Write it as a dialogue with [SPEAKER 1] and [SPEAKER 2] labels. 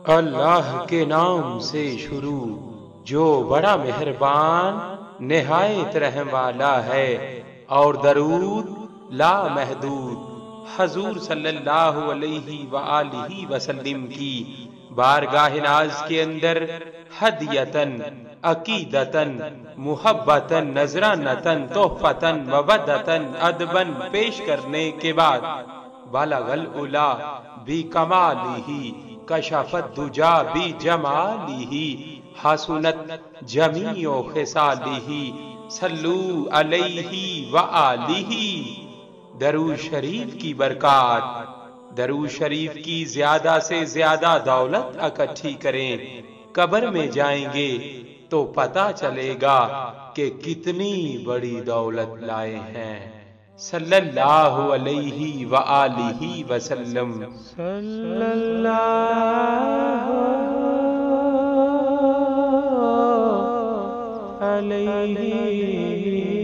[SPEAKER 1] اللہ کے نام سے شروع جو بڑا مہربان نہایت رحم والا ہے، اور درود لا محدود حضور صلی اللہ علیہ وآلہ وسلم کی بارگاہ ناز کے اندر ہدیتن، عقیدتن، محبتن، نذرانتن، تحفتن، مودتن، ادبن پیش کرنے کے بعد بلغ العلا بکمالہ کشف الدجا بجمالہ حسنت جمیع خصالہ صلو علیہ وآلہ۔ درود شریف کی برکات، درود شریف کی زیادہ سے زیادہ دولت اکٹھی کریں، قبر میں جائیں گے تو پتہ چلے گا کہ کتنی بڑی دولت لائے ہیں۔ صلی اللہ علیہ وآلہ وسلم۔
[SPEAKER 2] صلی اللہ علیہ